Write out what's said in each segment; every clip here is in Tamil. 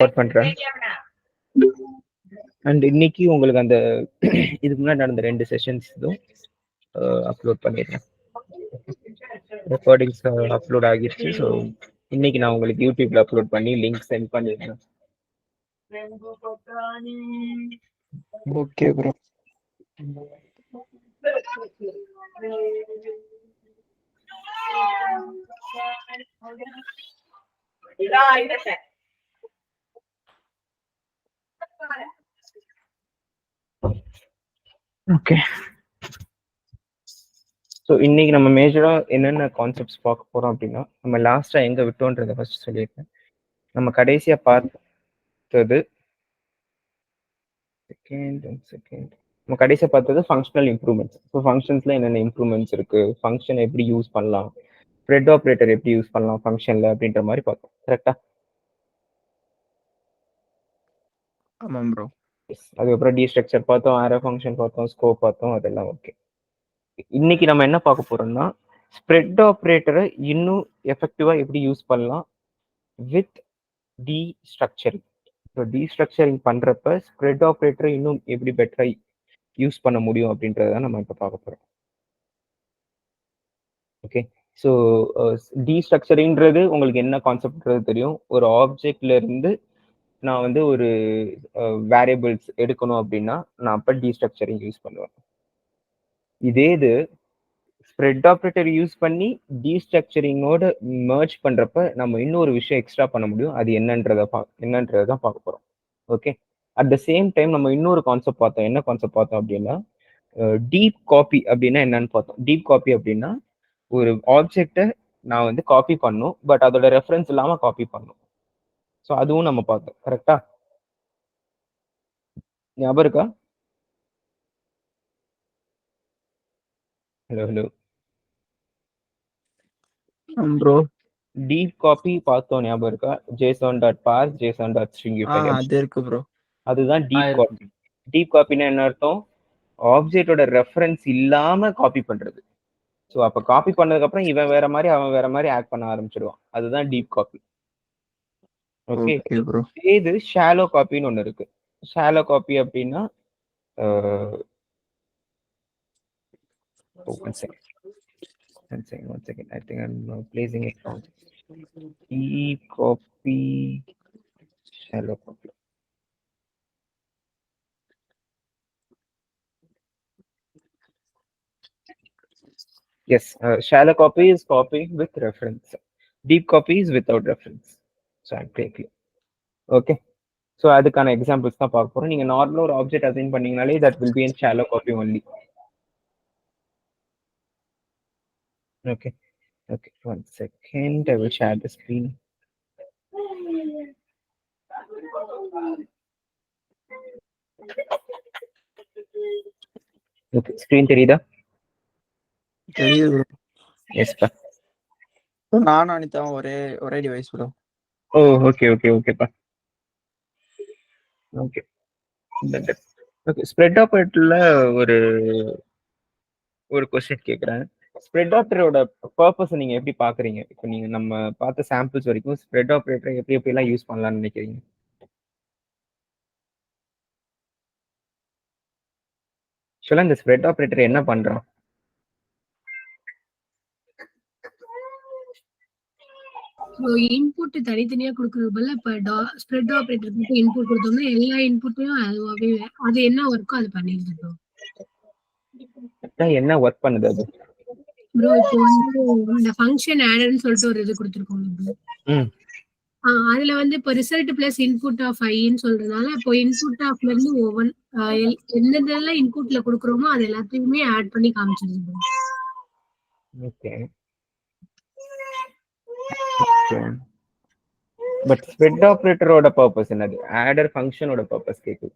ஸ்டார்ட் பண்றேன். அண்ட் இன்னைக்கு உங்களுக்கு அந்த இதுக்கு முன்னாடி நடந்த 2 செஷன்ஸ் அப்லோட் பண்ணிடுறேன். ரெக்கார்டிங்ஸ் அப்லோட் ஆகிடுச்சு. ஸோ இன்னைக்கு நான் உங்களுக்கு யூடியூப்ல அப்லோட் பண்ணி லிங்க் சென்ட் பண்ணிடுறேன். Okay bro. ஓகே. ஸோ இன்னைக்கு நம்ம மேஜரா என்னென்ன கான்செப்ட்ஸ் பார்க்க போறோம் அப்படின்னா, நம்ம லாஸ்டா எங்க விட்டோன்றதை ஃபர்ஸ்ட் சொல்லியிருக்கேன். நம்ம கடைசியா பார்த்தது நம்ம கடைசியா பார்த்தது ஃபங்க்ஷனல் இம்ப்ரூவ்மெண்ட்ஸ். ஸோ ஃபங்க்ஷன்ஸ்ல என்னென்ன இம்ப்ரூவ்மெண்ட்ஸ் இருக்கு, ஃபங்க்ஷன் எப்படி யூஸ் பண்ணலாம், ஸ்ப்ரெட் ஆப்ரேட்டர் எப்படி யூஸ் பண்ணலாம் ஃபங்க்ஷன்ல அப்படின்ற மாதிரி பார்த்தோம். கரெக்டா? ஆமாம் ப்ரோ. அதுக்கப்புறம் டி ஸ்ட்ரக்சர் பார்த்தோம், ஆரோ ஃபங்க்ஷன் பார்த்தோம், ஸ்கோப் பார்த்தோம், அதெல்லாம் ஓகே. இன்னைக்கு நம்ம என்ன பார்க்க போறோம்னா, ஸ்ப்ரெட் ஆப்ரேட்டரை இன்னும் எஃபெக்டிவா எப்படி யூஸ் பண்ணலாம் with destructuring. So destructuring பண்றப்ப ஸ்ப்ரெட் ஆப்ரேட்டரை இன்னும் எப்படி பெட்டரா யூஸ் பண்ண முடியும் அப்படின்றத நம்ம இப்போ பார்க்க போறோம். ஓகே. ஸோ டி ஸ்ட்ரக்சரிங்கிறது உங்களுக்கு என்ன கான்செப்ட்ன்றது தெரியும். ஒரு ஆப்ஜெக்ட்ல இருந்து நான் வந்து ஒரு வேரியபிள்ஸ் எடுக்கணும் அப்படின்னா நான் அப்போ டி ஸ்ட்ரக்சரிங் யூஸ் பண்ணுவேன். இதே இது ஸ்ப்ரெட் ஆப்ரேட்டர் யூஸ் பண்ணி டி ஸ்ட்ரக்சரிங்கோட மர்ஜ் பண்றப்ப நம்ம இன்னொரு விஷயம் எக்ஸ்ட்ரா பண்ண முடியும். அது என்னன்றதை தான் பார்க்க போறோம். Okay. At the same time நம்ம இன்னொரு கான்செப்ட் பார்த்தோம். என்ன கான்செப்ட் பார்த்தோம் அப்படின்னா, டீப் காப்பி அப்படின்னா என்னன்னு பார்த்தோம். டீப் காப்பி அப்படின்னா ஒரு ஆப்ஜெக்டை நான் வந்து காப்பி பண்ணும், பட் அதோட ரெஃபரன்ஸ் இல்லாம காப்பி பண்ணும். ஸோ அதுவும் நம்ம பார்த்தோம். கரெக்டா? ஞாபகம் இருக்கா? Hello hello bro. Deep copy பார்த்தோம், ஞாபகம் இருக்கா? json.parse json.stringify. அது இருக்கு ப்ரோ. அதுதான் டீப் காப்பி. டீப் காப்பினா என்ன அர்த்தம்? ஆப்ஜெக்டோட ரெஃபரன்ஸ் இல்லாம காப்பி பண்றது. ஸோ அப்ப காப்பி பண்ணதுக்கு அப்புறம் இவன் வேற மாதிரி அவன் வேற மாதிரி ஆக்ட் பண்ண ஆரம்பிச்சிடுவான். அதுதான் டீப் காப்பி. ஓகே. ப்ரோ. இது ஷாலோ காப்பின்னு ஒன்று இருக்கு. ஷாலோ காப்பி அப்படின்னா one second. I think I'm placing it wrong. Deep copy, shallow copy. Yes, shallow copy is copying with reference. Deep copy is without reference. So I'm clear. Okay. So அதுக்கான எக்ஸாம்பிள்ஸ் தான் பார்க்க போறோம். நீங்க நார்மலா ஒரு ஆப்ஜெக்ட் அசைன் பண்ணீங்கனாலே that will be in shallow copy only. Okay. Okay, 1 second. I will share the screen. Okay, screen தெரியுதா? தெரியுது ப்ரோ. எஸ் பா. நானும் அனிதாவும் ஒரே டிவைஸ் ப்ரோ. ஓ ஓகே ஓகே ஓகேப்பா. ஓகே. ஓகே, ஸ்ப்ரெட் ஆப்ரேட்டர்ல ஒரு கொஸ்டின் கேட்குறேன். ஸ்ப்ரெட் ஆப்ரேட்டரோட பர்பஸ் நீங்க எப்படி பாக்குறீங்க? இப்போ நீங்க நம்ம பார்த்த சாம்பிள்ஸ் வரைக்கும் ஸ்ப்ரெட் ஆப்ரேட்டரை எப்படிலாம் யூஸ் பண்ணலாம்னு நினைக்கிறீங்க? ஆக்சுவலா இந்த ஸ்ப்ரெட் ஆப்ரேட்டர் என்ன பண்றோம்? இன்புட் தனித்தனியா கொடுக்கறது பதிலா இப்ப ஸ்ப்ரெட் ஆப்ரேட்டருக்கு இன்புட் கொடுத்தோம்னா எல்லா இன்புட்டையும் அதுவாகவே அது என்ன ஒர்க்கோ அது பண்ணிடுது ப்ரோ. என்ன ஒர்க் பண்ணுது அது? ப்ரோ இப்போ வந்து இந்த ஃபங்க்ஷன் ஆடர்னு சொல்லிட்டு ஒரு இது கொடுத்துருக்கோம் ப்ரோ. அதுல வந்து இப்போ ரிசல்ட் பிளஸ் இன்புட் ஆஃப் ஐன்னு சொல்றதுனால இப்போ இன்புட் ஆஃப்ல இருந்து எந்தெந்தெல்லாம் இன்புட்ல கொடுக்குறோமோ அது எல்லாத்தையுமே ஆட் பண்ணி காமிச்சிருது ப்ரோ. ஓகே. பட் ஸ்ப்ரெட் ஆப்ரேட்டரோட பர்பஸ் என்னது? ஆடர் ஃபங்க்ஷனோட பர்பஸ் கேக்குது.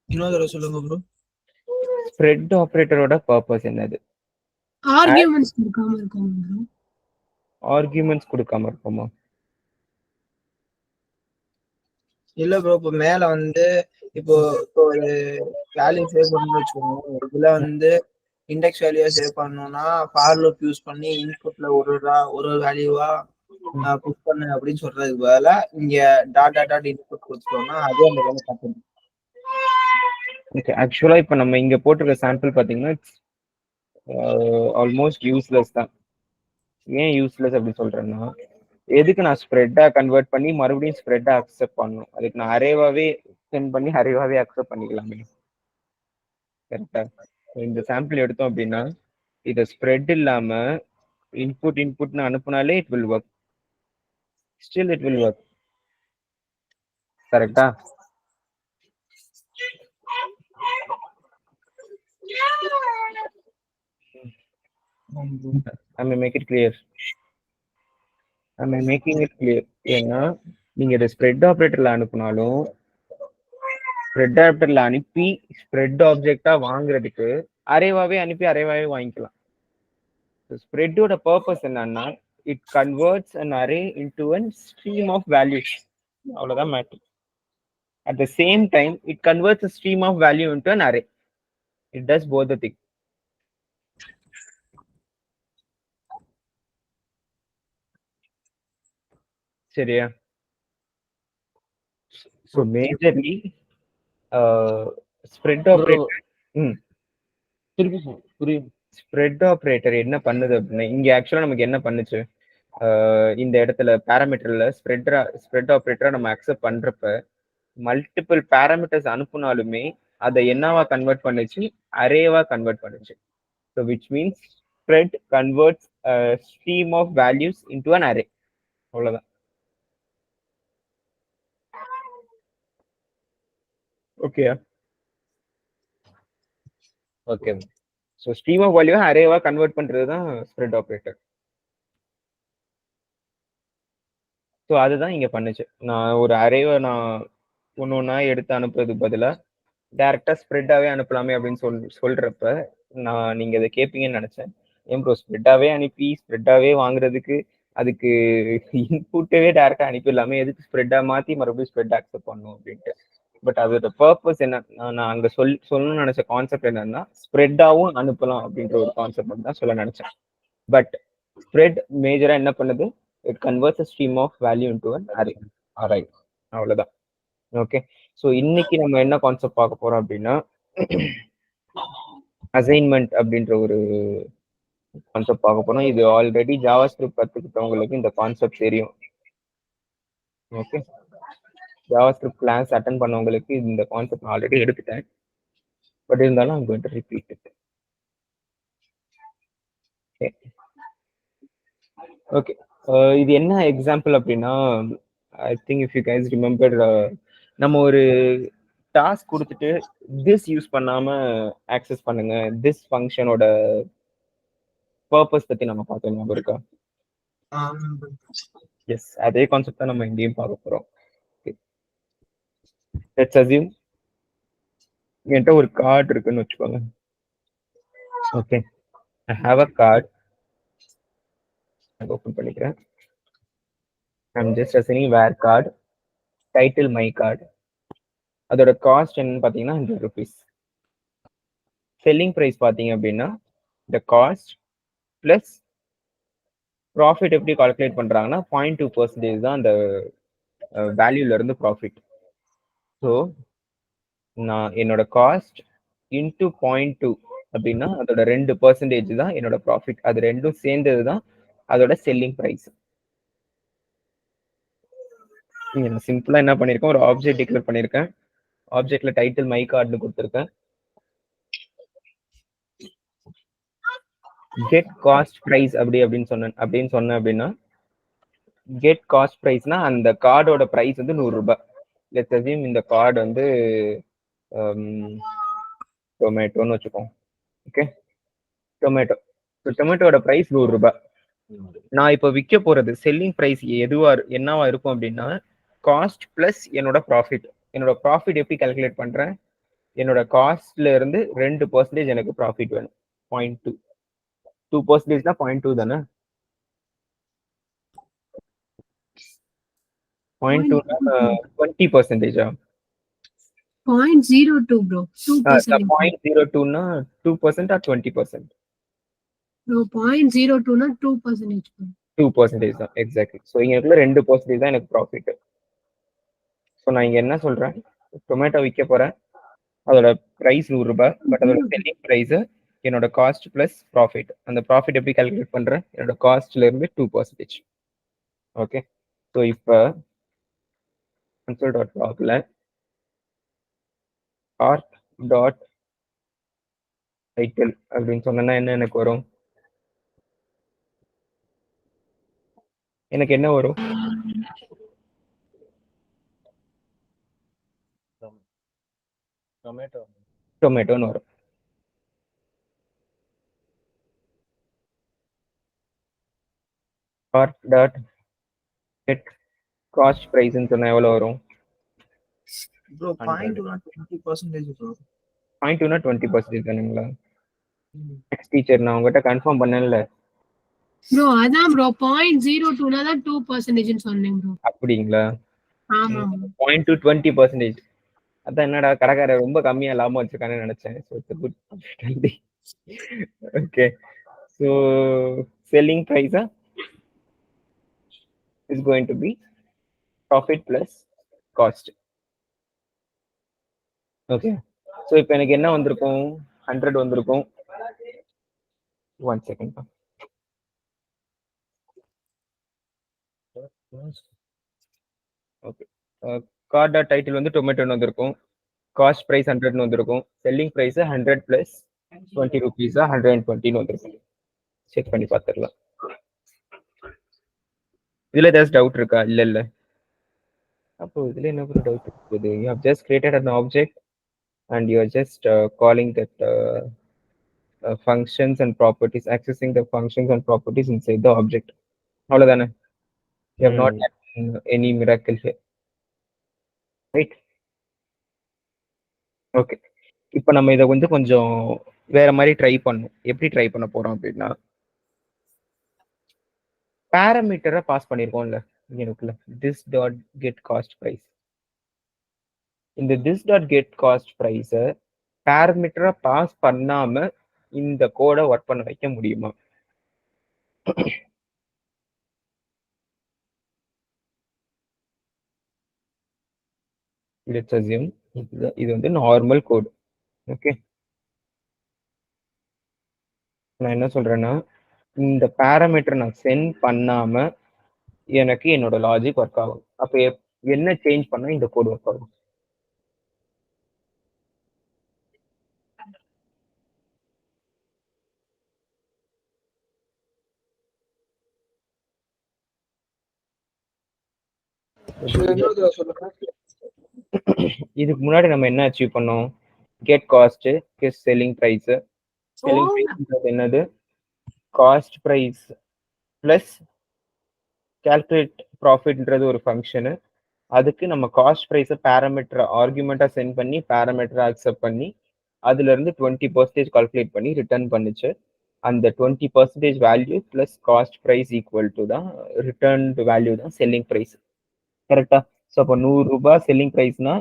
இன்னொரு சொல்லுங்க ப்ரோ. ஸ்ப்ரெட் ஆப்ரேட்டரோட பர்பஸ் என்னது? ஆர்குமெண்ட்ஸ் கொடுக்காம இருக்கும் ப்ரோ. ஆர்குமெண்ட்ஸ் கொடுக்காம இருக்குமா? இல்ல ப்ரோ, இப்போ மேல வந்து இப்போ ஒரு வேல்யூ சேவ் பண்ணி வச்சுக்கோங்க. இதுல வந்து இண்டெக்ஸ் வேல்யூவை சேவ் பண்ணணும்னா ஃபார் லூப் யூஸ் பண்ணி இன்புட்ல ஒரு வேல்யூவா புஷ் பண்ணு அப்படின்னு சொல்றதுக்கு பதிலா இங்க டாட் இன்புட் கொடுத்துட்டோம்னா அது அந்த வேலை பார்க்கணும். ஓகே, ஆக்சுவலா இப்போ நம்ம இங்க போட்டிருக்க சாம்பிள் பாத்தீங்கன்னா ஆல்மோஸ்ட் யூஸ்லெஸ் தான். ஏன் யூஸ்லெஸ் அப்படி சொல்றேன்னா, எதுக்கு நான் ஸ்ப்ரெட்டா கன்வெர்ட் பண்ணி மறுபடியும் ஸ்ப்ரெட்டா அக்செப்ட் பண்ணணும்? அதுக்கு நான் அரேவாவே சென்ட் பண்ணி அரேவாவே அக்செப்ட் பண்ணிக்கலாமே. கரெக்டா? இந்த சாம்பிள் எடுத்தோம் அப்படின்னா இதை ஸ்ப்ரெட் இல்லாம இன்புட்னு அனுப்புனாலே it will work. Still it will work. கரெக்டா? I may make it clear. ஏன்னா நீங்க இதை ஸ்ப்ரெட் ஆப்ரேட்டர்ல அனுப்புனாலும் ஸ்ப்ரெட் ஆப்ரேட்டர்ல அனுப்பி ஸ்ப்ரெட் ஆப்ஜெக்டா வாங்குறதுக்கு அரேவாவே அனுப்பி அரேவாவே வாங்கிக்கலாம். ஸ்ப்ரெட்டோட பர்பஸ் என்னன்னா it converts an array into a stream of values. அவ்வளவுதான் matter. At the same time, it converts a stream of value into an array. It does both the thing. சரியா? So majorly spread operator spread operator என்ன பண்ணுது அப்படின்னா, இங்க ஆக்சுவலா நமக்கு என்ன பண்ணுச்சு, இந்த இடத்துல பேராமீட்டர்ல ஸ்ப்ரெட் ஆப்ரேட்டரா நம்ம அக்செப்ட் பண்றப்ப மல்டிபிள் பேராமீட்டர்ஸ் அனுப்புனாலுமே அதை என்னவா கன்வெர்ட் பண்ணுச்சு, அரேவா கன்வெர்ட் பண்ணுச்சு. So which means spread converts stream of values into an array. அவ்வளவுதான். Okay okay. So stream of value அரேவா கன்வெர்ட் பண்றது தான் ஸ்ப்ரெட் ஆப்ரேட்டர். ஸோ அதுதான் இங்க பண்ணுச்சு. நான் ஒரு அரேவை நான் ஒன்னொன்னா எடுத்து அனுப்புறதுக்கு பதிலாக டைரக்டா ஸ்ப்ரெட்டாவே அனுப்பலாமே அப்படின்னு சொல்றப்ப நீங்க இதை கேட்பீங்கன்னு நினைச்சேன். ஏன் ப்ரோ ஸ்ப்ரெட்டாவே அனுப்பி ஸ்ப்ரெட்டாவே வாங்குறதுக்கு அதுக்கு இன்புட்டவே டைரக்டா அனுப்பிடலாமே, எதுக்கு ஸ்ப்ரெட்டா மாத்தி மறுபடியும் ஸ்ப்ரெட் அக்செப்ட் பண்ணும் அப்படின்ட்டு. பட் அதோட பர்பஸ் என்ன, நான் அங்க சொல்லணும்னு நினைச்ச கான்செப்ட் என்னன்னா ஸ்ப்ரெட்டாவும் அனுப்பலாம் அப்படின்ற ஒரு கான்செப்ட் தான் சொல்ல நினைச்சேன். பட் ஸ்ப்ரெட் மேஜரா என்ன பண்ணுது, it converts a stream of value into an array. Alright, அவ்வளவுதான். ஓகே. ஸோ இன்னைக்கு நம்ம என்ன கான்செப்ட் பார்க்க போறோம் அப்படின்னா, அசைன்மெண்ட் அப்படின்ற ஒரு கான்செப்ட் பார்க்க போறோம். இது ஆல்ரெடி ஜாவாஸ்கிரிப்ட் கத்துக்கிட்டவங்களுக்கு இந்த கான்செப்ட் தெரியும். ஓகே, ஜாவாஸ்கிரிப்ட் கிளாஸ் அட்டன் பண்ணவங்களுக்கு இந்த கான்செப்ட் ஆல்ரெடி எடுத்துட்டேன். பட் இருந்தாலும் I'm going to repeat it. Okay, இது என்ன எக்ஸாம்பிள் அப்படின்னா, I think if you guys remember, நம்ம ஒரு டாஸ்க் கொடுத்துட்டு திஸ் யூஸ் பண்ணாம ஆக்சஸ் பண்ணுங்க, திஸ் ஃபங்க்ஷனோட பர்பஸ் பத்தி நம்ம பார்த்தோம், ஞாபகம் இருக்கா? எஸ், அதே கான்செப்ட் தான் நம்ம இங்கேயும் பார்க்க போறோம். லெட்ஸ் அஸ்யூம் என்கிட்ட ஒரு கார்டு இருக்குன்னு வச்சுக்கோங்க. Okay, I have a cart. Open பண்ணிக்கிறேன். I'm just assigning var cart, title my cart. அதோட காஸ்ட் என்னன்னு பார்த்தீங்கன்னா 100 rupees. செல்லிங் ப்ரைஸ் பார்த்தீங்க அப்படின்னா த காஸ்ட் பிளஸ் ப்ராஃபிட். எப்படி கால்குலேட் பண்றாங்கன்னா 0.2% தான் அந்த வேல்யூல இருந்து ப்ராஃபிட். ஸோ நான் என்னோட காஸ்ட் இன்டூ 0.2 அப்படின்னா அதோட 2% தான் என்னோட ப்ராஃபிட். அது ரெண்டும் சேர்ந்தது தான் அதோட செல்லிங் ப்ரைஸ். நான் சிம்பிளா என்ன பண்ணிருக்கேன், ஒரு ஆப்ஜெக்ட் டிக்ளேர் பண்ணிருக்கேன். ஆப்ஜெக்ட்ல டைட்டில் மை கார்டுன்னு கொடுத்துருக்கேன். கெட் காஸ்ட் பிரைஸ் அப்படின்னு சொன்னேன் அப்படின்னா கெட் காஸ்ட் பிரைஸ்னா அந்த கார்டோட பிரைஸ் வந்து 100 ரூபாய். லெட்ஸ் அஸ்யூம் இந்த கார்டு வந்து டொமேட்டோன்னு வச்சுக்கோங்க. ஓகே, டொமேட்டோட பிரைஸ் 100 ரூபாய். நான் இப்போ விற்க போறது செல்லிங் பிரைஸ் என்னவா இருக்கும் அப்படின்னா காஸ்ட் பிளஸ் என்னோட ப்ராஃபிட். என்னோட ப்ராஃபிட் எப்படி கால்குலேட் பண்றேன், என்னோட காஸ்ட்ல இருந்து 2% எனக்கு ப்ராஃபிட் வேணும். 0.2 2%னா 0.2 தானே. 0.2 20%. 0.02 bro. 2%. 0.02னா 2% or 20%? Bro, 0.02 னா 2% bro. 2% தான் எக்ஸாக்ட்லி. ஸோ இங்க இருக்கிற 2% தான் எனக்கு ப்ராஃபிட். ஸோ நான் இங்க என்ன சொல்றேன், டொமேட்டோ விற்க போறேன், அதோட பிரைஸ் 100 ரூபாய், பட் அதோட செல்லிங் பிரைஸ் என்னோட காஸ்ட் பிளஸ் ப்ராஃபிட். அந்த ப்ராஃபிட் எப்படி கால்குலேட் பண்றேன், என்னோட காஸ்ட்ல இருந்து 2%. ஓகே, ஸோ இப்போ கன்சோல் டாட் லாக்ல ஆர்ட் டாட் டைட்டில் அப்படின்னு சொன்னா என்ன எனக்கு வரும், எனக்கு என்ன வரும், டொமேட்டோன்னு வரும். ஆர்ட் டாட் கெட் காஸ்ட் பிரைஸ்ன்னு சொன்னா எவ்வளவு வரும் ப்ரோ 0.2 ப்ரோ. 0.2னா 20% தானுங்களா? டீச்சர் நான் உங்ககிட்ட கன்ஃபார்ம் பண்ணல. ப்ரோ அதான் ப்ரோ 0.02 னா தான் 2% ன்னு சொன்னேன் ப்ரோ. அப்படிங்களா? ஆமா 0.2 20%. அதான் என்னடா கடைக்காரர் ரொம்ப கம்மியா லாபம் வச்சிருக்கான்னு நினைச்சேன். So it's good. Okay, so selling price is going to be profit plus cost. Okay, so இப்போ எனக்கு என்ன வந்திருக்கும், 100 வந்திருக்கும். 1 second. Okay, cart dot title வந்து டொமேட்டோன்னு வந்திருக்கும், காஸ்ட் பிரைஸ் 100ன்னு வந்திருக்கும், செல்லிங் பிரைஸ் 100 பிளஸ் 20 rupees 120ன்னு வந்திருக்கும். செக் பண்ணி பார்த்துடலாம். இதுல ஏதாச்சும் டவுட் இருக்கா? இல்ல இல்ல. அப்போ இதுல என்ன ஒரு டவுட் இருக்குது, you have just created an object and you are just calling that functions and properties, accessing the functions and properties inside the object. அவ்வளவுதானே? You have not done any miracle here, right? Okay, இப்போ நம்ம இதை வந்து கொஞ்சம் வேற மாதிரி ட்ரை பண்ணணும். எப்படி ட்ரை பண்ண போறோம் அப்படின்னா, பேராமீட்டரை பாஸ் பண்ணிருக்கோம்ல எனக்குள்ள, this dot get cost price. இந்த this dot get cost price பேராமீட்டரை பாஸ் பண்ணாம இந்த கோடை ஒர்க் பண்ண வைக்க முடியுமா? let's assume இது வந்து நார்மல் கோட். ஓகே, நான் என்ன சொல்றேன்னா, இந்த பேராமீட்டர் நான் சென்ட் பண்ணாம எனக்கு என்னோட லாஜிக் ஒர்க் ஆகும். அப்ப என்ன சேஞ்ச் பண்ணா இந்த கோட் ஒர்க் ஆகும்? இதுக்கு முன்னாடி நம்ம என்ன அச்சீவ் பண்ணோம், get cost, get selling price. Selling price என்னது, காஸ்ட் பிரைஸ் பிளஸ் கால்குலேட் ப்ராஃபிட்ன்றது ஒரு ஃபங்க்ஷனு. அதுக்கு நம்ம காஸ்ட் ப்ரைஸை பேராமீட்டர் ஆர்குமெண்ட்டாக சென்ட் பண்ணி பேராமீட்டரை அக்செப்ட் பண்ணி அதுல இருந்து 20% கால்குலேட் பண்ணி ரிட்டர்ன் பண்ணுச்சு. அந்த 20% value plus cost price equal to தான் ரிட்டர்ன் வேல்யூ தான் செல்லிங் ப்ரைஸ். கரெக்டா? ஸோ அப்போ 100 ரூபாய் செல்லிங் ப்ரைஸ்னா,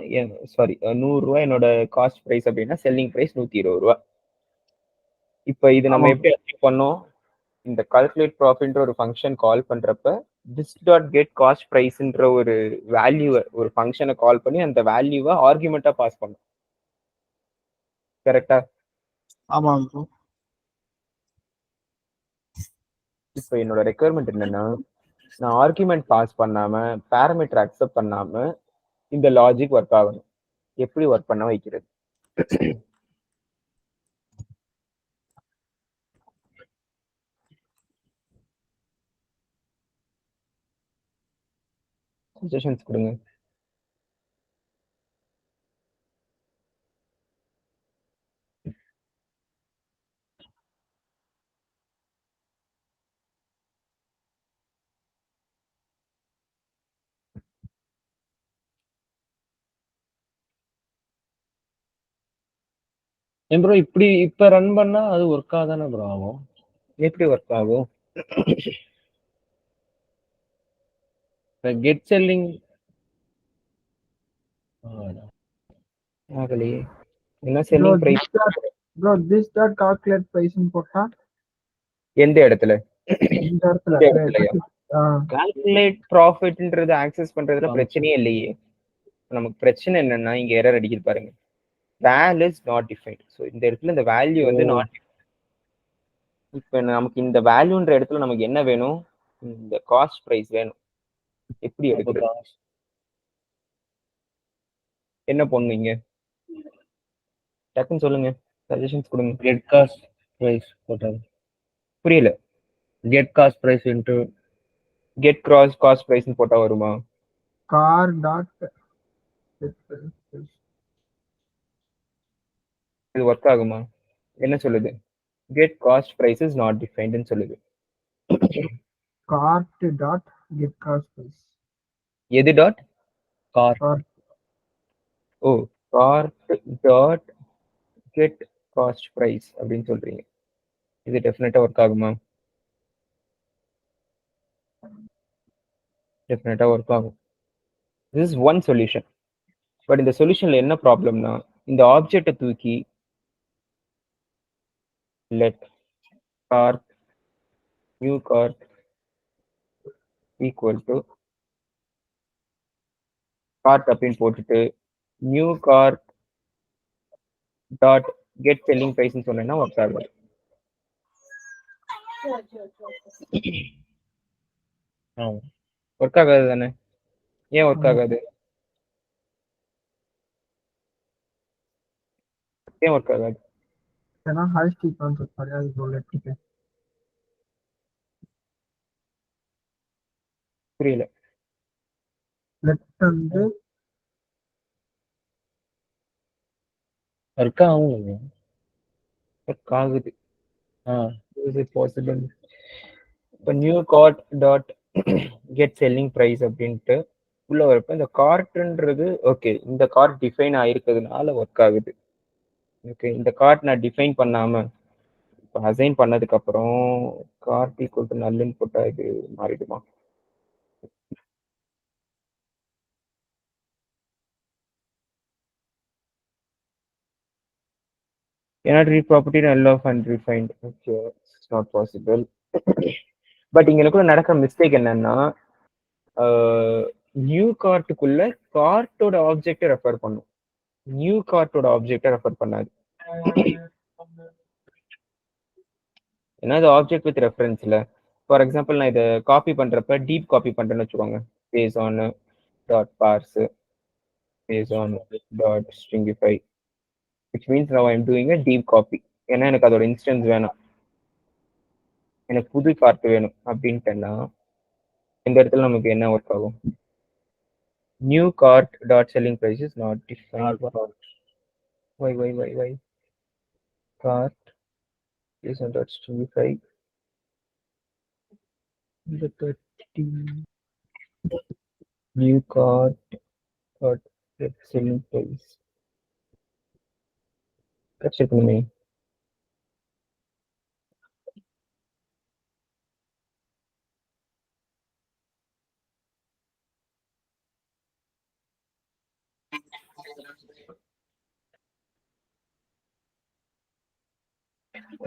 சாரி 100 ரூபாய் என்னோட காஸ்ட் ப்ரைஸ் அப்படின்னா செல்லிங் ப்ரைஸ் 120 ரூபாய். இப்போ இது நம்ம எப்படி அச்சீவ் பண்ணோம், இந்த கால்குலேட் ப்ராஃபிட்ன்ற ஒரு ஃபங்க்ஷன் கால் பண்றப்ப this dot get cost priceன்ற ஒரு வேல்யூவை, ஒரு ஃபங்க்ஷனை கால் பண்ணி அந்த வேல்யூவை ஆர்குமெண்டா பாஸ் பண்ணும். கரெக்டா? ஆமா ப்ரோ. இப்போ என்னோட ரெக்குயர்மெண்ட் என்னன்னா, நான் ஆர்குமெண்ட் பாஸ் பண்ணாம பேராமீட்டர் அக்செப்ட் பண்ணாம இந்த லாஜிக் ஒர்க் ஆகணும். எப்படி ஒர்க் பண்ண வைக்கிறது? சஜஷன்ஸ் கொடுங்க. ப்ரோ இப்படி இப்ப ரன் பண்ணா அது ஒர்க் ஆகாதானே ப்ரோ ஆகும்? எப்படி ஒர்க் ஆகும்? கெட் செல்லிங் ஆகலையே. என்ன Bro, selling price this dot calculate price போட்டா எந்த இடத்துல? இந்த இடத்துல இந்த இடத்துலயா? ஆ, கால்குலேட் ப்ராஃபிட்ன்றது ஆக்சஸ் பண்றதுல பிரச்சனையே இல்லையே. நமக்கு பிரச்சனை என்னன்னா இங்க எரர் அடிக்குது பாருங்க. val is not defined. So இந்த இடத்துல இந்த வேல்யூ வந்து நாட். இப்போ நமக்கு இந்த வேல்யூன்ற இடத்துல நமக்கு என்ன வேணும்? இந்த காஸ்ட் பிரைஸ் வேணும். எப்படி எடுக்கிறது? என்ன பண்ணுவீங்க? டக்குன்னு சொல்லுங்க. சஜஷன்ஸ் கொடுங்க. கெட் காஸ்ட் பிரைஸ் போட்டாங்க. புரியல. Get cost price into get gross cost price போட்டா வருமா? car dot இது ஒர்க் ஆகுமா? என்ன சொல்லுது? Get cost price is not டிஃபைன்ட்னு சொல்லுது. cart dot get cost price. எது dot? Car. Oh, cart dot get cost price அப்படின்னு சொல்றீங்க. இது டெஃபினட்டா ஒர்க் ஆகுமா? டெஃபினட்டா ஒர்க் ஆகும். This is one solution. But இந்த சொல்யூஷன்ல என்ன ப்ராப்ளம்னா, இந்த ஆப்ஜெக்டை தூக்கி let cart new cart equal to cart அப்படின்னு போட்டுட்டு new cart dot get selling பிரைஸ்னு சொன்னேன்னா ஒர்க் ஆகாது. ஒர்க் ஆகாது தானே? ஏன் ஒர்க் ஆகாது? ஏன் ஒர்க் ஆகாது? ஏன்னா ஹாய்ஸ்டிக் கான்செப்ட் கிடையாது ப்ரோ. லெட்க்கு புரியல. லெட் வந்து ஒர்க் ஆகும். ஒர்க் ஆகுது. Is it possible? இப்போ new cart dot get selling price அப்படின்ட்டு உள்ள வரப்ப இந்த கார்ட்ன்றது ஓகே, இந்த கார்ட் டிஃபைன் ஆயிருக்கிறதுனால ஒர்க் ஆகுது. ஓகே, இந்த கார்ட் நான் டிஃபைன் பண்ணாம இப்போ அசைன் பண்ணதுக்கு அப்புறம் கார்ட் ஈக்குவல் டு நல்லுன்னு போட்டா இது மாறிடுமா? cannot read property null of undefined. Okay, it's not possible. But இங்க எனக்குள்ள நடக்கிற மிஸ்டேக் என்னன்னா, நியூ கார்ட்டுக்குள்ள கார்ட்டோட ஆப்ஜெக்டை ரெஃபர் பண்ணும், நியூ கார்ட்டோட ஆப்ஜெக்டை ரெஃபர் பண்ணாது. ஏன்னா இது ஆப்ஜெக்ட் வித் ரெஃபரன்ஸ்ல. ஃபார் எக்ஸாம்பிள் நான் இதை காப்பி பண்றப்ப டீப் காப்பி பண்றேன்னு வச்சுக்கோங்க. JSON dot parse JSON dot stringify, which means now I am doing a deep copy. ஏன்னா எனக்கு அதோட இன்ஸ்டன்ஸ் வேணும், எனக்கு புது கார்ட் வேணும் அப்படின்ட்டுன்னா இந்த இடத்துல நமக்கு என்ன ஒர்க் ஆகும்? New cart dot selling price is not defined. Why cart is on dot stringify the 30 new card dot get selling price. That's it for me.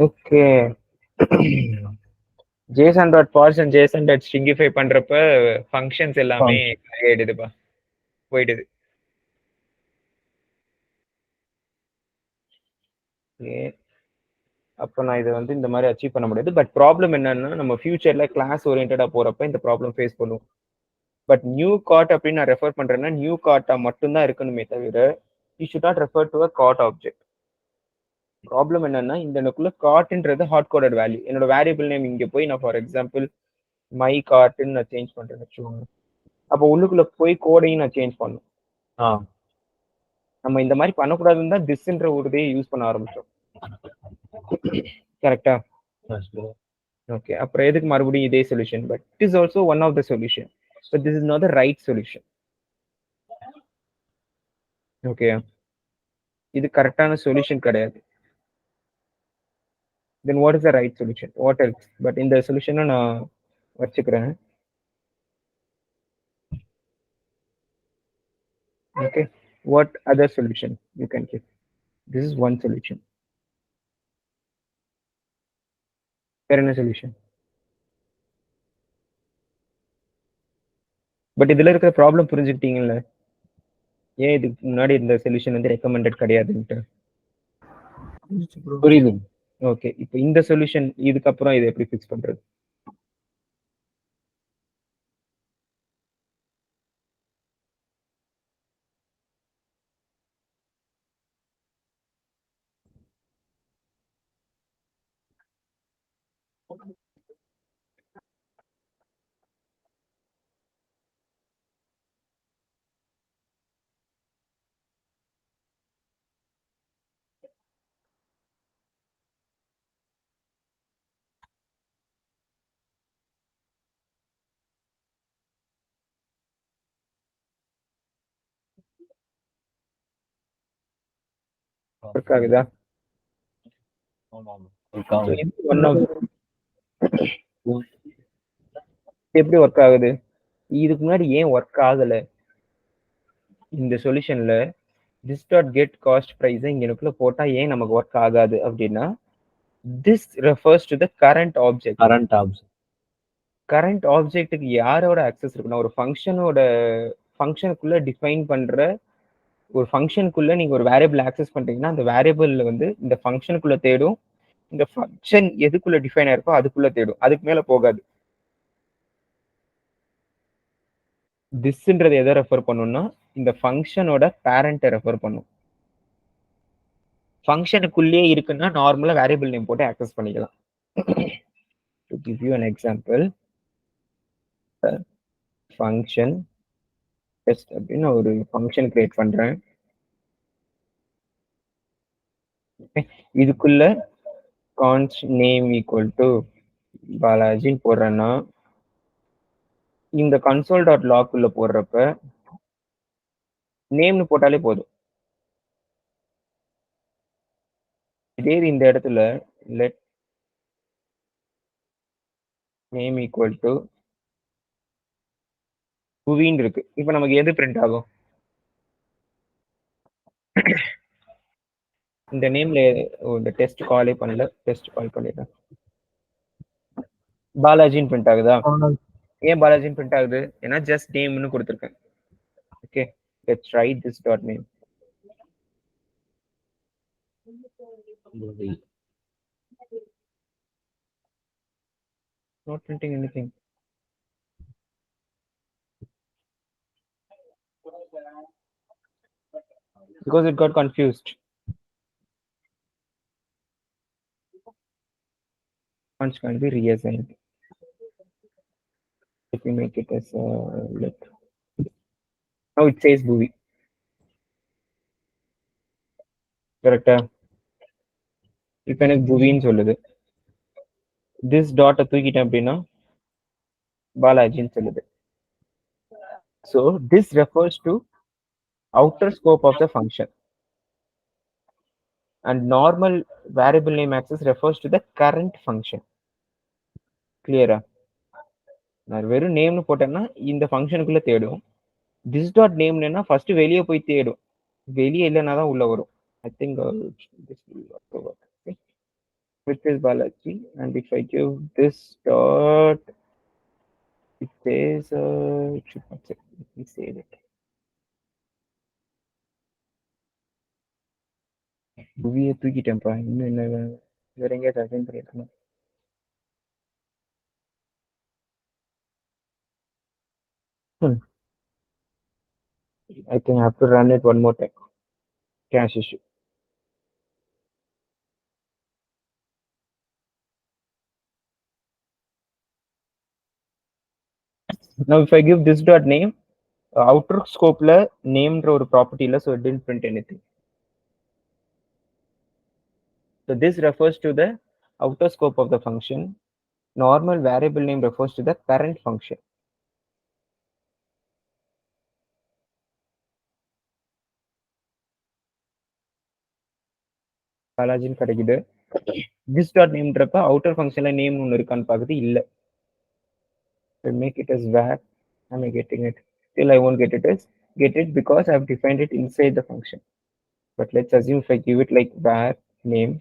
Okay. JSON.parse and JSON.stringify பண்றப்ப functions எல்லாமே ஆயிடுதுப்பா, போயிடுது. அப்போ நான் இதை வந்து இந்த மாதிரி அச்சீவ் பண்ண முடியாது. பட் ப்ராப்ளம் என்னன்னா, நம்ம ஃபியூச்சர்ல கிளாஸ் ஓரியன்டா போறப்ப இந்த ப்ராப்ளம் ஃபேஸ் பண்ணுவோம். பட் நியூ கார்ட் அப்படின்னு நான் ரெஃபர் பண்றேன்னா நியூ கார்ட்டா மட்டும்தான் இருக்கணுமே தவிர you should not refer to a card object. Problem என்னன்னா, இந்த எனக்குள்ள கார்ட்ன்றது ஹார்ட் கோடட் வேல்யூ. என்னோட வேரியபிள் நேம் இங்க போய் நான் ஃபார் எக்ஸாம்பிள் மை கார்ட்னு நான் சேஞ்ச் பண்றேன்னு வச்சுக்கோங்க. அப்போ உள்ளுக்குள்ள போய் கோடையும் நான் சேஞ்ச் பண்ணும். நம்ம இந்த மாதிரி பண்ணக்கூடாதுன்னு தான் திஸ்ன்ற ஒரு இதையே யூஸ் பண்ண ஆரம்பிச்சோம். கரெக்டா? ஓகே, அப்புறம் எதுக்கு மறுபடியும் இதே solution? But it is also one of the solution, but this is not the right solution. Okay, இது கரெக்டான சொல்யூஷன் கிடையாது. Then what is the right solution? What else? But இந்த சொல்யூஷனை நான் வச்சுக்கிறேன். ஓகே, what other solution you can give? This is one solution. வேற என்ன சொல்யூஷன்? பட் இதுல இருக்கிற ப்ராப்ளம் புரிஞ்சுக்கிட்டீங்கல்ல? ஏன் இதுக்கு முன்னாடி இந்த சொல்யூஷன் வந்து ரெக்கமெண்டட் கிடையாதுன்ட்டு? புரியுது. ஓகே, இப்போ இந்த சொல்யூஷன் இதுக்கப்புறம் இதை எப்படி ஃபிக்ஸ் பண்றது? ஒர்க் ஆகுதா? So, இது one of எப்படி ஒர்க் ஆகுது? இதுக்கு முன்னாடி ஏன் ஒர்க் ஆகல? இந்த சொல்யூஷன்ல this dot get cost price இங்கனுக்குள்ள போட்டா ஏன் நமக்கு ஒர்க் ஆகாது அப்படின்னா, this refers to the current object. Current ஆப்ஜெக்ட்டுக்கு யாரோட அக்சஸ் இருக்குன்னா, ஒரு ஃபங்க்ஷனுக்குள்ள டிஃபைன் பண்ற ஒரு ஃபங்க்ஷனுக்குள்ள நீங்க ஒரு வேரியபிள் ஆக்சஸ் பண்றீங்கன்னா, அந்த வேரியபிள்ல வந்து இந்த ஃபங்க்ஷனுக்குள்ள தேடும். இந்த ஃபங்க்ஷன் எதுக்குள்ள டிஃபைன் ஆயிருக்கோ அதுக்குள்ள தேடும். அதுக்கு மேல போகாது. திஸ்ன்றது எதை ரெஃபர் பண்ணும்னா, இந்த ஃபங்க்ஷனோட பேரண்ட்டை ரெஃபர் பண்ணும். ஃபங்க்ஷனுக்குள்ளேயே இருக்குன்னா நார்மலா வேரியபிள் நேம் போட்டு ஆக்சஸ் பண்ணிக்கலாம். To give you an example, function test அப்படின்னு ஒரு ஃபங்க்ஷன் கிரியேட் பண்றேன். இதுக்குள்ள கான்ஸ்ட் நேம் ஈக்குவல் டு பாலாஜின்னு போடுறேன்னா, இந்த கன்சோல் டாட் லாக் உள்ள போடுறப்ப நேம்னு போட்டாலே போதும். இதே இந்த இடத்துல லெட் நேம் ஈக்குவல் டு புவின்னு இருக்கு. இப்போ நமக்கு எது பிரிண்ட் ஆகும்? இந்த நேம்ல இந்த டெஸ்ட் காலே பண்ணல, டெஸ்ட் கால் பண்ணிடுறேன். பாலாஜின்னு பிரிண்ட் ஆகுதா? ஏன் பாலாஜின்னு பிரிண்ட் ஆகுது? ஏன்னா ஜஸ்ட் நேம்னு கொடுத்துருக்கேன். Okay, let's right this dot name. Not printing anything. Because it got confused. Fonts can be reassigned. If we make it as look. Now it says Bhuvi. Correct? இப்போ எனக்கு புவின்னு சொல்லுது. திஸ் டாட்டை தூக்கிட்டேன் அப்படின்னா பாலாஜின்னு சொல்லுது. So this refers to outer scope of the function, and normal variable name access refers to the current function. Clear? நான் வெறும் நேம்னு போட்டேன்னா இந்த ஃபங்க்ஷனுக்குள்ள தேடும். திஸ் டாட் நேம்னா ஃபர்ஸ்ட் வெளியே போய் தேடும். வெளியே இல்லைன்னா தான் உள்ள வரும். I think this will work. Okay. With this Balaji, and if I give this dot, it says it should not say. Let me save it. புவியை தூக்கிட்டேன்ப்பா. இன்னும் என்ன வேற எங்கேயாவது அசைன் பண்ணிருக்கணும். I think I have to run it one more time. Cache issue. Now if I give this dot name, outer scope la named or property la, so it didn't print anything. So this refers to the outer scope of the function. Normal variable name refers to the current function. Balaji கிடைக்குது. This dot name ன்றப்ப outer function la name ஒன்னு இருக்கான்னு பாக்குது. இல்ல. I make it as var. Am I getting it? Still I won't get it as get it because I've defined it inside the function. But let's assume if I give it like var name,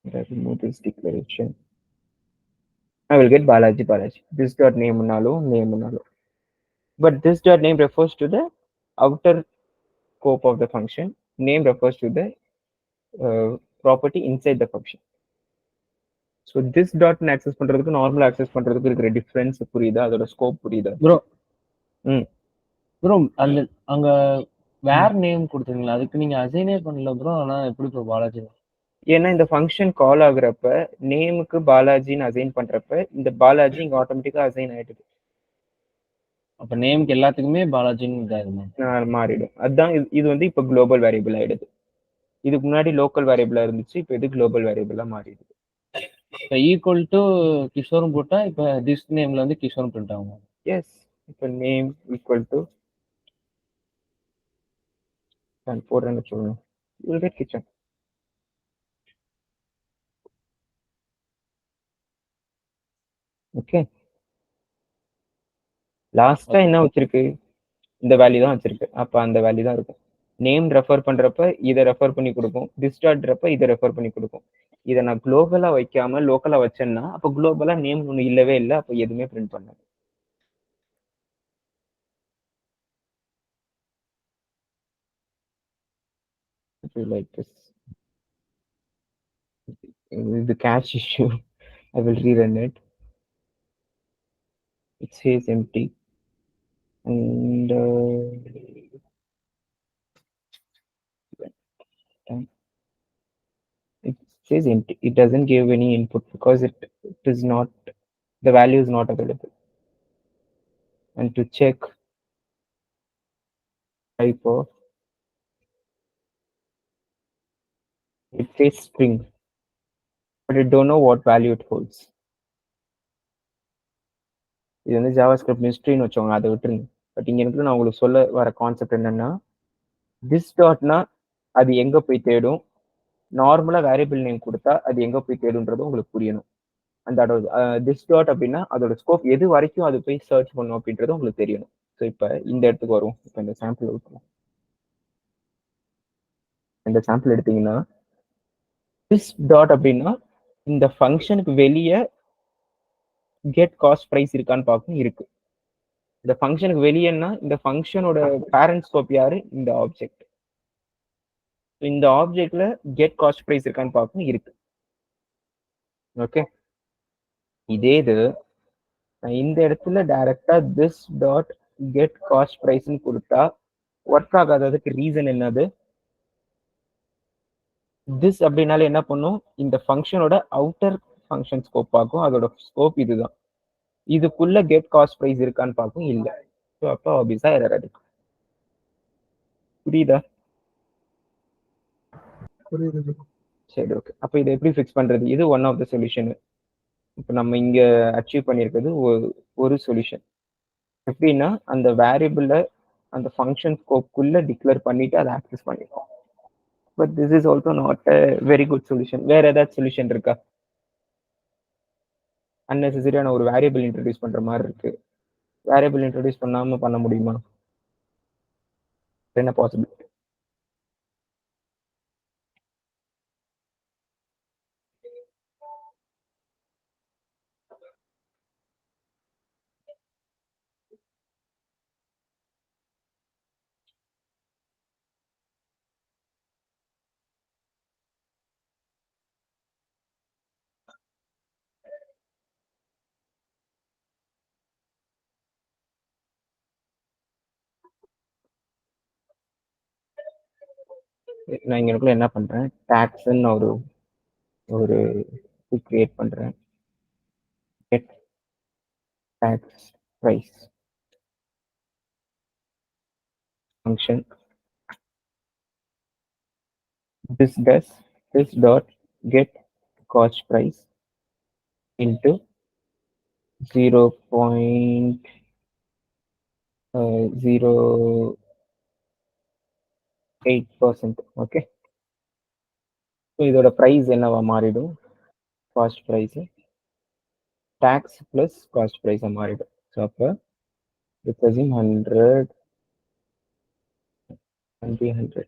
I remove this declaration. I will get Balaji Balaji. This dot name nalo. But this dot name refers to the outer scope of the function. Name refers to the property inside the function. So this dot access பண்றதுக்கு நார்மல் access பண்றதுக்கு இருக்கிற டிஃபரன்ஸ் புரியுதா? அதோட ஸ்கோப் புரியுதா? ப்ரோ அந்த அங்க வேர் நேம் கொடுத்தீங்களா? அதுக்கு நீங்க அசைனே பண்ணல ப்ரோ. ஆனா எப்படி ப்ரோ பாலாஜி? ஏன்னா இந்த ஃபங்க்ஷன் கால் ஆகுறப்ப நேமுக்கு பாலாஜின்னு அசைன் பண்றப்ப இந்த பாலாஜி இங்க ஆட்டோமேட்டிக்கா அசைன் ஆயிடுது. அப்ப நேமுக்கு எல்லாத்துக்குமே பாலாஜின்னு இதாகுமா? மாறிடும். அதுதான் இது வந்து இப்ப குளோபல் வேரியபிள் ஆயிடுது. இதுக்கு முன்னாடி லோக்கல் வேரியபிளா இருந்துச்சு, இப்ப இது குளோபல் வேரியபிளா மாறிடுது. இப்போ ஈக்குவல் டு கிஷோரும் போட்டா இப்போ திஸ் நேம்ல வந்து கிஷோரும் பிரிண்ட் ஆகும். எஸ், இப்போ நேம் ஈக்குவல் டு நான் போடுறேன்னு சொல்லணும். You will get kitchen. Okay, லாஸ்டா என்ன வச்சிருக்கு? இந்த வேல்யூ தான் வச்சிருக்கு. அப்ப அந்த வேல்யூ தான் இருக்கும். நேம் ரெஃபர் பண்றப்ப இதை ரெஃபர் பண்ணி கொடுக்கும், டிஸ்டார்ட்றப்ப இதை ரெஃபர் பண்ணி கொடுக்கும். இதை நான் குளோபலா வைக்காம லோக்கலா வச்சேன்னா அப்ப குளோபலா நேம் ஒண்ணு இல்லவே இல்லை, அப்ப எதுவுமே பிரிண்ட் பண்ணாது. Like this, the cache issue. I will rerun it. It says empty, and it says empty. It doesn't give any input because it is not, the value is not available. And to check type of, it says string, but I don't know what value it holds. இது வந்து ஜாவாஸ்கிரிப்ட் மிஸ்ட்ரின்னு வச்சோங்க, அதை விட்டுருங்க. பட் இங்க இருக்கு நான் உங்களுக்கு சொல்ல வர கான்செப்ட் என்னன்னா, திஸ் டாட்னா அது எங்க போய் தேடும், நார்மலா வேரியபிள் நேம் கொடுத்தா அது எங்க போய் தேடுன்றது உங்களுக்கு புரியணும். அந்த திஸ் டாட் அப்படின்னா அதோட ஸ்கோப் எது வரைக்கும் அது போய் சர்ச் பண்ணும் அப்படின்றது உங்களுக்கு தெரியணும். ஸோ இப்போ இந்த இடத்துக்கு வரும். இப்போ இந்த சாம்பிள் எடுக்கணும். இந்த சாம்பிள் எடுத்தீங்கன்னா திஸ் டாட் அப்படின்னா இந்த ஃபங்க்ஷனுக்கு வெளியே கெட் காஸ்ட் ப்ரைஸ் இருக்கான்னு பார்க்கணும். இருக்கு. இந்த ஃபங்க்ஷனுக்கு வெளியேன்னா இந்த ஃபங்க்ஷனோட பேரண்ட் ஸ்கோப் யாரு? இந்த ஆப்ஜெக்ட். இந்த ஆப்ஜெக்ட்ல கெட் காஸ்ட் ப்ரைஸ் இருக்கான்னு பார்க்கணும். இருக்கு. ஓகே, இதே இது இந்த இடத்துல டைரக்டா திஸ் டாட் கெட் காஸ்ட் ப்ரைஸ்ன்னு கொடுத்தா ஒர்க் ஆகாததுக்கு ரீசன் என்னது? திஸ் அப்படின்னால என்ன பண்ணும், இந்த ஃபங்க்ஷனோட அவுட்டர் ஃபங்க்ஷன் ஸ்கோப் பார்க்கும். அதோட ஸ்கோப் இதுதான். இதுக்குள்ள கெட் காஸ்ட் ப்ரைஸ் இருக்கான்னு பார்க்கும். இல்லை. ஸோ அப்போ ஆப்வியஸா எரர் இருக்கு. புரியுதா? சரி, ஓகே. அப்போ இதை எப்படி ஃபிக்ஸ் பண்றது? இது ஒன் ஆஃப் த சொல்யூஷன். இப்போ நம்ம இங்க அச்சீவ் பண்ணியிருக்கிறது ஒரு சொல்யூஷன். எப்படின்னா அந்த வேரியபிள அந்த ஃபங்க்ஷன் ஸ்கோப்புக்குள்ள டிக்ளேர் பண்ணிட்டு அதை ஆக்சஸ் பண்ணிருக்கோம். But this is also not a very good solution. வேற ஏதாவது சொல்யூஷன் இருக்கா? அன்னெசரியான ஒரு வேரியபிள் இன்ட்ரடியூஸ் பண்ற மாதிரி இருக்கு. வேரியபிள் இன்ட்ரடியூஸ் பண்ணாம பண்ண முடியுமா? என்ன பாசிபிள்? நான் இங்க என்ன பண்றேன், டாக்ஸ்ன்னு ஒரு கிரியேட் பண்றேன். Get tax price function. This does this dot get cost price into 0.08%. Okay, so இதோட ப்ரைஸ் என்னவா மாறிடும்? Cost price tax plus cost price மாறிடும். ஸோ அப்போ let's assume 100 and be 100.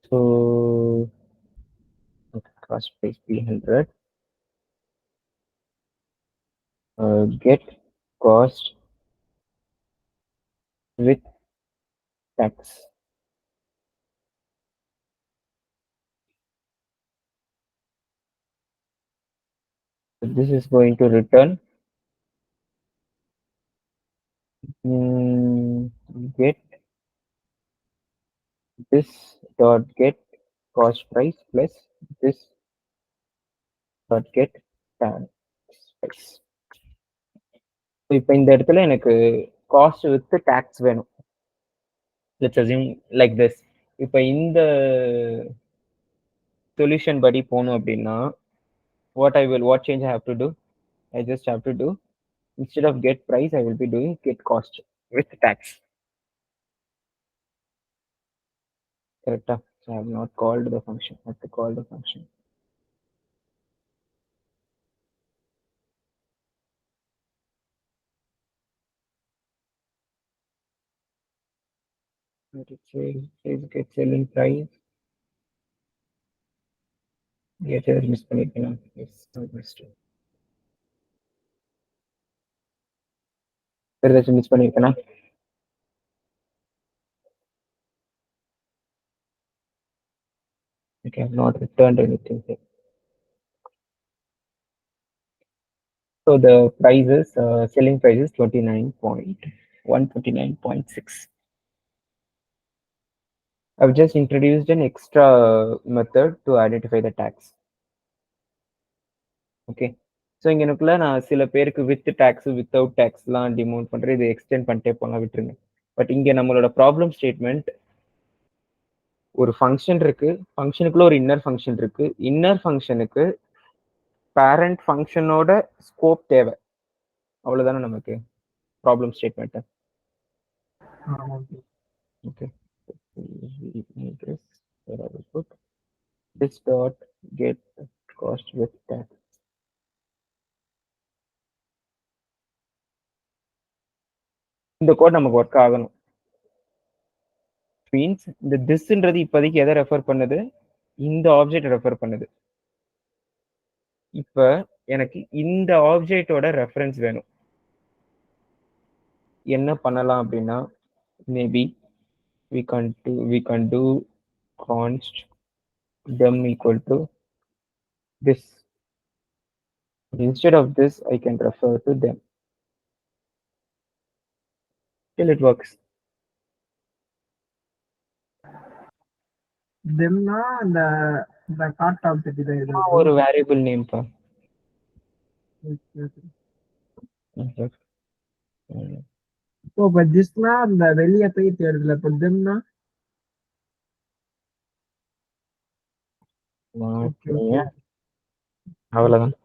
So okay, cost price be 100. Get cost with tax. So this is going to return get this dot get cost price plus this dot get tax price. So இப்போ இந்த இடத்துல எனக்கு காஸ்ட் வித் டேக்ஸ் வேணும். Let's assume like this. இப்போ இந்த சொல்யூஷன் படி போகணும் அப்படின்னா what change I have to do? I just have to do, instead of get price, I will be doing get cost with tax. Correct? So I have not called the function. I have to call the function. Let it say get selling price. Get here miss பண்ணிருக்கேன். Yes, I missed it. வேற ஏதாச்சும் miss பண்ணிருக்கேனா? Okay, I have not returned anything here. So the price is selling price is 129.6. I've just introduced an extra method to identify the tax. Okay. So இங்க எனக்குள்ள நான் சில பேருக்கு வித் டேக்ஸ் வித்தவுட் டேக்ஸ்லாம் டிமோட் பண்றேன். இது எக்ஸ்டெண்ட் பண்ணிட்டே போலாம், விட்டுருங்க. பட் இங்க நம்மளோட ப்ராப்ளம் ஸ்டேட்மெண்ட் ஒரு ஃபங்க்ஷன் இருக்கு, ஃபங்க்ஷனுக்குள்ள ஒரு இன்னர் ஃபங்க்ஷன் இருக்கு. இன்னர் ஃபங்க்ஷனுக்கு பேரண்ட் ஃபங்க்ஷனோட ஸ்கோப் தேவை, அவ்வளவுதானே நமக்கு problem statement. Okay, this dot get cost with tax. இந்த கோட் நமக்கு ஒர்க் ஆகணும். மீன்ஸ் இந்த திஸ்ன்றது இப்போதைக்கு எதை ரெஃபர் பண்ணுது? இந்த ஆப்ஜெக்ட் ரெஃபர் பண்ணுது. இப்ப எனக்கு இந்த ஆப்ஜெக்டோட ரெஃபரன்ஸ் வேணும். என்ன பண்ணலாம் அப்படின்னா, maybe we can do const them equal to this. Instead of this, I can refer to them. Till it works. தெம்னா அந்த இந்த கார்ட் ஆப்ஜெக்ட் இதை ஒரு வேரியபிள் நேம் பா. இப்போ இப்போ ஜஸ்ட்னா அந்த வெளியே போய் தேடுதுல. இப்போ தெம்னா அவ்வளவுதான்.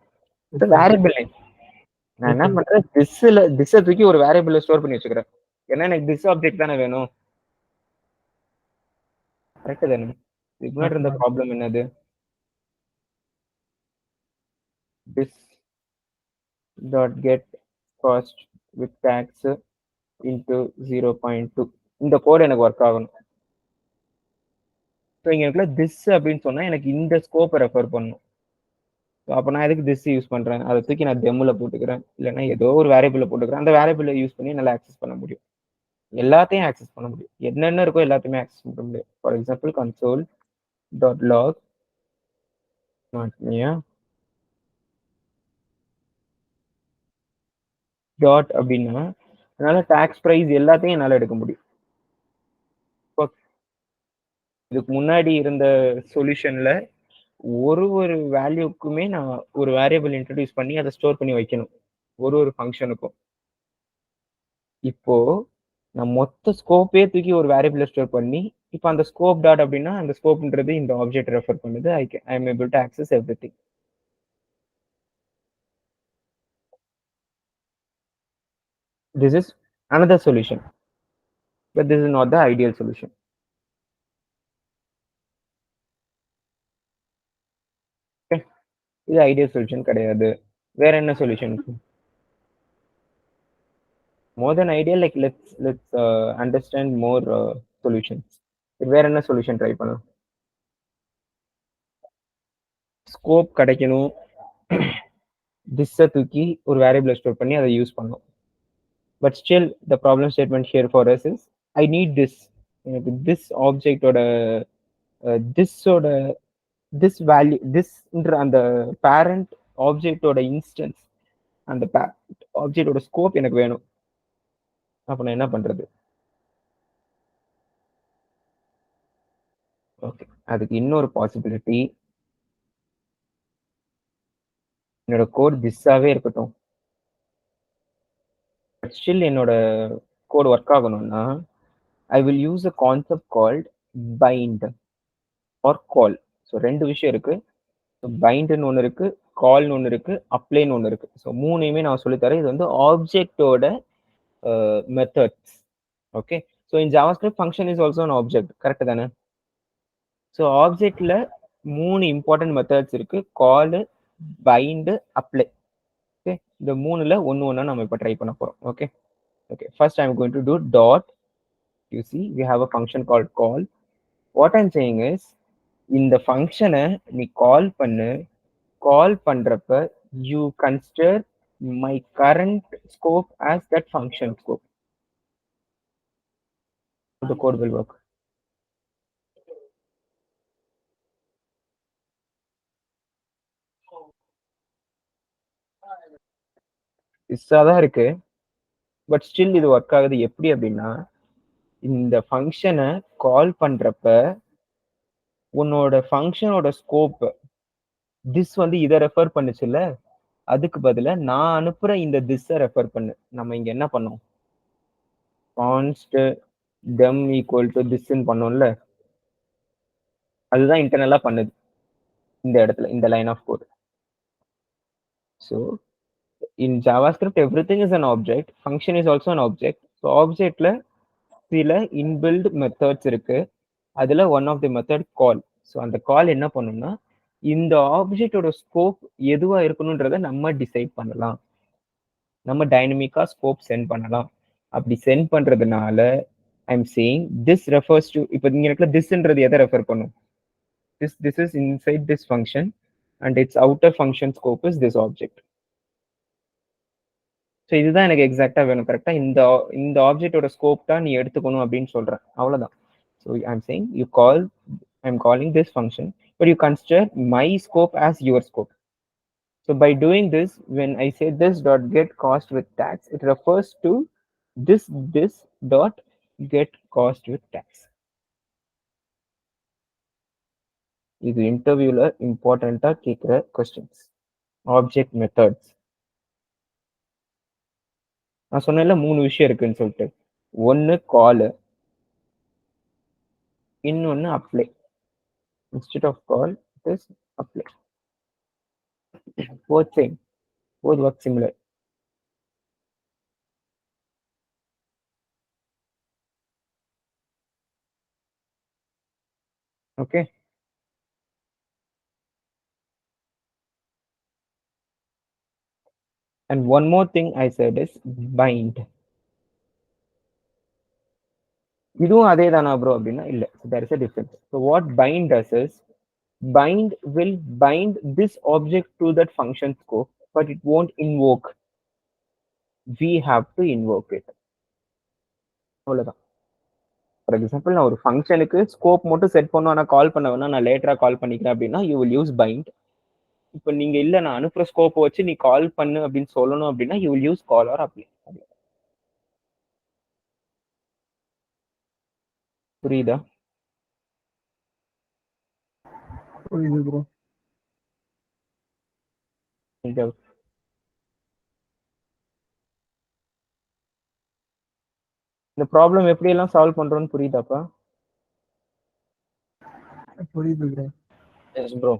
Variable name. நான் என்ன பண்றேன், திஸ்ஸை தூக்கி ஒரு வேரியபிள்ல ஸ்டோர் பண்ணி வச்சுக்கிறேன். ஏன்னா எனக்கு திஸ் ஆப்ஜெக்ட் தானே வேணும். கரெக்ட் தானே? இதுக்கு முன்னாடி இருந்த ப்ராப்ளம் என்னது? this dot get cost with tax into 0.2. இந்த கோட் எனக்கு ஒர்க் ஆகணும். ஸோ இங்க திஸ் அப்படின்னு சொன்னா எனக்கு இந்த ஸ்கோப்பை ரெஃபர் பண்ணும். அப்போ நான் எதுக்கு திஸ் யூஸ் பண்றேன்? அதை தூக்கி நான் டெம்ல போட்டுக்கிறேன், இல்லைன்னா ஏதோ ஒரு வேரியபிள் போட்டுக்கிறேன். அந்த வேரியபிளை யூஸ் பண்ணி நல்லா ஆக்சஸ் பண்ண முடியும், எல்லாத்தையும் ஆக்சஸ் பண்ண முடியும். என்னென்ன இருக்கோ எல்லாத்தையுமே ஆக்சஸ் பண்ண முடியும். For example console dot log dot அப்படின்னா அதனால டாக்ஸ் பிரைஸ் எல்லாத்தையும் என்னால் எடுக்க முடியும். இதுக்கு முன்னாடி இருந்த சொல்யூஷன்ல ஒரு வேல்யூக்குமே நான் ஒரு வேரியபிள் இன்ட்ரடியூஸ் பண்ணி அதை ஸ்டோர் பண்ணி வைக்கணும், ஒரு ஃபங்க்ஷனுக்கும். இப்போ நான் மொத்த ஸ்கோப்பே தூக்கி ஒரு வேரியபிள் ஸ்டோர் பண்ணி, இப்போ அந்த ஸ்கோப் டாட் அப்படின்னா அந்த ஸ்கோப்ன்றது இந்த ஆப்ஜெக்ட் ரெஃபர் பண்ணுது. I am able to access everything. This is another solution, but this is not the ideal solution. Okay, இது ஐடியல் சொல்யூஷன் கிடையாது. வேற என்ன solution? More than ideal, like let's understand more solutions. வேற என்ன சொல்யூஷன் ட்ரை பண்ணலாம்? ஸ்கோப் கிடைக்கணும், திஸ்ஸை தூக்கி ஒரு வேரியபிள் ஸ்டோர் பண்ணி அதை யூஸ் பண்ணணும். But still the problem statement here for us is I need this. எனக்கு திஸ் ஆப்ஜெக்டோட திஸ்ஸோட திஸ் வேல்யூ திஸ்ன்ற அந்த பேரண்ட் ஆப்ஜெக்டோட இன்ஸ்டன்ஸ், அந்த ஆப்ஜெக்டோட ஸ்கோப் எனக்கு வேணும். அப்ப நான் என்ன பண்றது? ஓகே, அதுக்கு இன்னொரு பாசிபிலிட்டி, என்னோட கோட் திஸ்ஸாவே இருக்கட்டும், பட் ஸ்டில் என்னோட கோட் ஒர்க் ஆகணும்னா I will use a concept called bind or call. So ரெண்டு விஷயம் இருக்கு. பைண்டுன்னு ஒன்று இருக்கு, கால்னு ஒன்று இருக்கு, அப்ளைன்னு ஒன்று இருக்கு. ஸோ மூணையுமே நான் சொல்லித்தரேன். இது வந்து ஆப்ஜெக்டோட methods. Okay, so in JavaScript function is also an object, correct தானே? ஸோ ஆப்ஜெக்ட்ல 3 இம்பார்ட்டன்ட் மெத்தட்ஸ் இருக்கு, கால், பைண்ட், அப்ளை. ஓகே, இந்த மூணுல ஒண்ணா நம்ம இப்போ ட்ரை பண்ண போறோம். Okay okay, first I am going to to dot. You see we have a function called call. What I'm saying is, இந்த ஃபங்க்ஷனை நீ கால் பண்ணு, கால் பண்றப்ப you consider my current scope as that function scope. The code will work. இதான் இருக்கு, பட் ஸ்டில் இது ஒர்க் ஆகுது. எப்படி அப்படின்னா, இந்த ஃபங்க்ஷனை கால் பண்றப்ப உன்னோட ஃபங்க்ஷனோட ஸ்கோப் திஸ் வந்து இதை ரெஃபர் பண்ணுச்சுல்ல, அதுக்கு பதிலா நான் அனுப்புற இந்த திஸ்ஸை ரெஃபர் பண்ணு. நம்ம இங்க என்ன பண்ணோம்? கான்ஸ்ட் dem ஈக்குவல் டு திஸ்ன்னு பண்ணோம்ல, அதுதான் இன்டர்னலா பண்ணுது இந்த இடத்துல, இந்த line of code. So in JavaScript everything is an object, function is also an object. So ஆப்ஜெக்ட்ல சில இன்பில்ட் மெத்தட்ஸ் இருக்கு, அதுல one of the method call. So அந்த கால் என்ன பண்ணும்னா, இந்த ஆப்ஜெக்டோட ஸ்கோப் எதுவா இருக்கணும்ன்றத நம்ம டிசைட் பண்ணலாம், நம்ம டைனமிக்கா ஸ்கோப் சென்ட் பண்ணலாம். அப்படி சென்ட் பண்றதுனால I'm saying this refers to, இப்போ நீங்க இடத்துல திஸ்ன்றது எதை ரெஃபர் பண்ணும்? This is inside this function and it's outer function scope is this object. So இதுதான் எனக்கு எக்ஸாக்டா வேணும், கரெக்டா இந்த ஆப்ஜெக்டோட ஸ்கோப் தான் நீ எடுத்துக்கணும் அப்படின்னு சொல்றேன், அவ்வளவுதான். So I'm saying you call, I'm calling this function, but you consider my scope as your scope. So by doing this, when I say this dot get cost with tax, it refers to this dot get cost with tax. இது இன்டர்வியூல இம்பார்ட்டண்டா கேட்கிற கொஸ்டின்ஸ். ஆப்ஜெக்ட் மெத்தட்ஸ் நான் சொன்னேன்ல 3 விஷயம் இருக்குன்னு சொல்லிட்டு, ஒன்னு கால், இன்னொன்னு apply. Instead of call it is apply. both same, both work similar. Okay, and one more thing I said is bind. இதுவும் அதே தானா ப்ரோ அப்படின்னா இல்ல, there is a difference. So what bind does is, bind will bind this object to that function scope, but it won't invoke. We have to invoke it. அவ்வளவுதான். ஃபார் எக்ஸாம்பிள், நான் ஒரு ஃபங்க்ஷனுக்கு ஸ்கோப் மட்டும் செட் பண்ணும், ஆனால் கால் பண்ண வேணா, நான் லேட்டரா கால் பண்ணிக்கிறேன் அப்படின்னா யூ வில் யூஸ் பைண்ட். இப்போ நீங்க இல்ல நான் அனுப்புற ஸ்கோப் வச்சு நீ கால் பண்ணு அப்படின்னு சொல்லணும் அப்படின்னா you will use call or apply. புரியுதா? புரியுது ப்ரோ. இந்த ப்ராப்ளம் எப்படி எல்லாம் சால்வ் பண்றோம்னு புரியுதாப்பா? புரியுது ப்ரோ. Yes bro.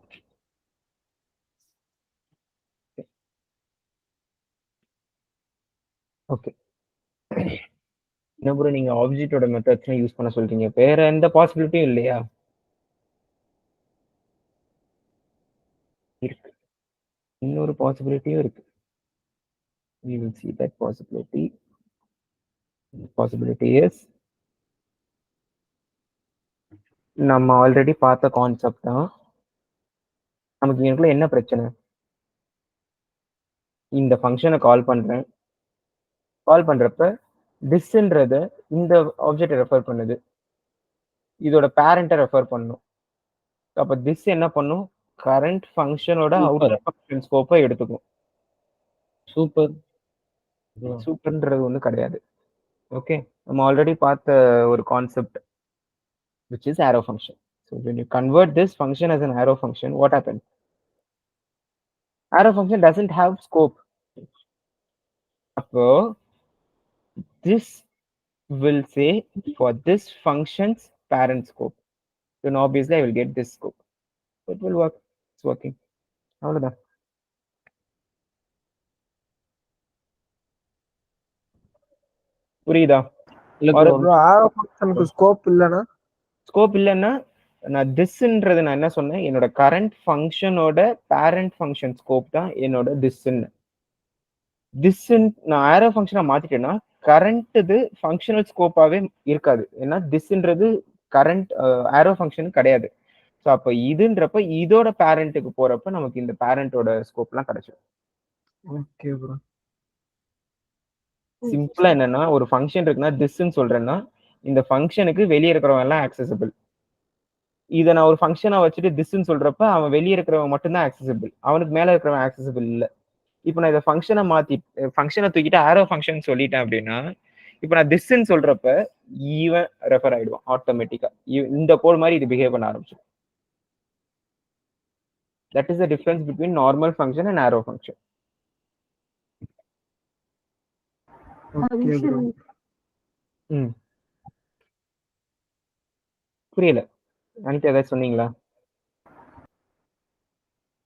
ஓகே, என்ன ப்ரோ நீங்க ஆப்ஜெக்டோட மெத்தட்ஸ் யூஸ் பண்ண சொல்றீங்க, வேற எந்த பாசிபிலிட்டியும் இல்லையா? இருக்கு. இன்னொரு பாசிபிலிட்டியும் இருக்கு. We will see that possibility. Possibility is நம்ம ஆல்ரெடி பார்த்த கான்செப்ட் தான். நமக்கு எனக்குள்ள என்ன பிரச்சனை? இந்த ஃபங்க்ஷனை கால் பண்றேன். கால் பண்றப்ப திஸ்ன்றத இந்த ஆப்ஜெக்ட் ரெஃபர் பண்ணுது. இதோட பேரண்ட்டை ரெஃபர் பண்ணும். அப்ப திஸ் என்ன பண்ணும்? கரண்ட் ஃபங்க்ஷனோட அவுட்டர் ஃபங்க்ஷன் ஸ்கோப்பை எடுத்துக்கும். சூப்பர். சூப்பர்ன்றது ஒன்றும் கிடையாது. ஓகே, நம்ம ஆல்ரெடி பார்த்த ஒரு concept which is arrow function. So when you convert this function as an arrow function, what happens? Arrow function doesn't have scope. So this will say for this function's parent scope. Then obviously I will get this scope. So it will work. It's working. அவ்வளவுதான். புரியுதா? ஆரோ ஃபங்க்ஷனுக்கு ஸ்கோப் இல்லனா? ஸ்கோப் இல்லைன்னா நான் திஸ்ன்றது நான் என்ன சொன்னேன்? என்னோட கரண்ட் ஃபங்க்ஷனோட பேரண்ட் ஃபங்க்ஷன் ஸ்கோப் தான் என்னோட திஸ்ன்னு. திஸ்ன்னு நான் ஆரோ ஃபங்க்ஷனை மாத்திட்டேன்னா கரண்ட் இது ஃபங்க்ஷனல் ஸ்கோப்பாவே இருக்காது. ஏன்னா திஸ்ன்றது கரண்ட் ஆரோ ஃபங்க்ஷன் கிடையாது. ஸோ அப்போ இதுன்றப்ப இதோட பேரண்ட்டுக்கு போறப்ப நமக்கு இந்த பேரண்டோட ஸ்கோப்லாம் கிடைச்சிடும். Okay bro. சிம்பிளா என்னன்னா ஒரு ஃபங்க்ஷன் இருக்குன்னா திஸ்ன்னு சொல்றேன்னா இந்த ஃபங்க்ஷனுக்கு வெளியே இருக்கிறவங்க எல்லாம் ஆக்சசிபிள். இதை நான் ஒரு ஃபங்க்ஷனை வச்சுட்டு திஸ்ன்னு சொல்றப்ப அவன் வெளியே இருக்கிறவன் மட்டும்தான் ஆக்சசிபிள், அவனுக்கு மேல இருக்கிறவன் ஆக்சசிபிள் இல்லை. இப்போ நான் இதை ஃபங்க்ஷனை மாத்தி ஃபங்க்ஷனை தூக்கிட்டு ஆரோ ஃபங்க்ஷன் சொல்லிட்டேன் அப்படின்னா இப்போ நான் திஸ்ன்னு சொல்றப்ப ஈவன் ரெஃபர் ஆயிடுவான் ஆட்டோமேட்டிக்கா. இந்த கோட் மாதிரி இது பிஹேவ் பண்ண ஆரம்பிச்சிடும். That is the difference between normal function and arrow function. Okay bro. புரியல. அனிதா ஏதாவது சொன்னீங்களா?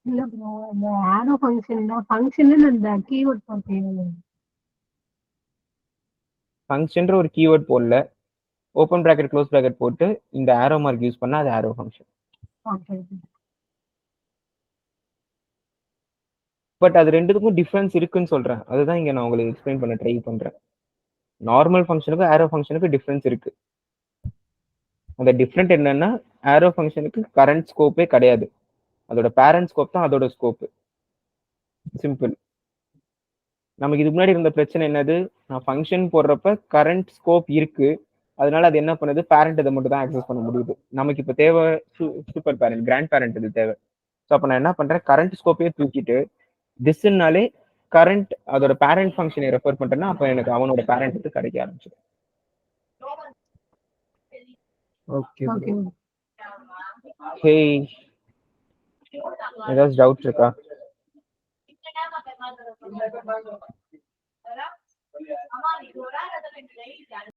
இல்ல ப்ரோ, அந்த ஆரோ ஃபங்க்ஷன்னா ஃபங்க்ஷன் அந்த கீவேர்ட் போட்டீங்க. ஃபங்க்ஷன்ற ஒரு கீவேர்ட் போடல, ஓப்பன் பிராக்கெட் க்ளோஸ் பிராக்கெட் போட்டு இந்த ஆரோ மார்க் யூஸ் பண்ணா அது ஆரோ ஃபங்க்ஷன். ஓகே. பட் அது ரெண்டுத்துக்கும் டிஃபரன்ஸ் இருக்குன்னு சொல்றேன். அதுதான் இங்க நான் உங்களுக்கு எக்ஸ்பிளைன் பண்ண ட்ரை பண்றேன். நார்மல் ஃபங்க்ஷனுக்கு ஆரோ ஃபங்க்ஷனுக்கு டிஃபரன்ஸ் இருக்கு. அந்த டிஃபரெண்ட் என்னன்னா ஆரோ ஃபங்க்ஷனுக்கு கரண்ட் ஸ்கோப்பே கிடையாது, அதோட பேரண்ட் ஸ்கோப் தான் அதோட ஸ்கோப். சிம்பிள். நமக்கு இதுக்கு முன்னாடி இருந்த பிரச்சனை என்னது? நான் ஃபங்க்ஷன் போடுறப்ப கரண்ட் ஸ்கோப் இருக்கு, அதனால அது என்ன பண்ணுது? பேரண்ட் இதை மட்டும் தான் ஆக்சஸ் பண்ண முடியுது. நமக்கு இப்போ தேவை சூப்பர் பேரண்ட், கிராண்ட் பேரண்ட் இது தேவை. ஸோ அப்போ நான் என்ன பண்றேன்? கரண்ட் ஸ்கோப்பே தூக்கிட்டு திஸ்னாலே கரண்ட் அதோட பேரண்ட் ஃபங்க்ஷனை ரெஃபர் பண்றேன்னா அப்போ எனக்கு அவனோட பேரண்ட் கிடைக்க ஆரம்பிச்சு. Okay okay. ஹே, ஏதாவது டவுட் இருக்கா?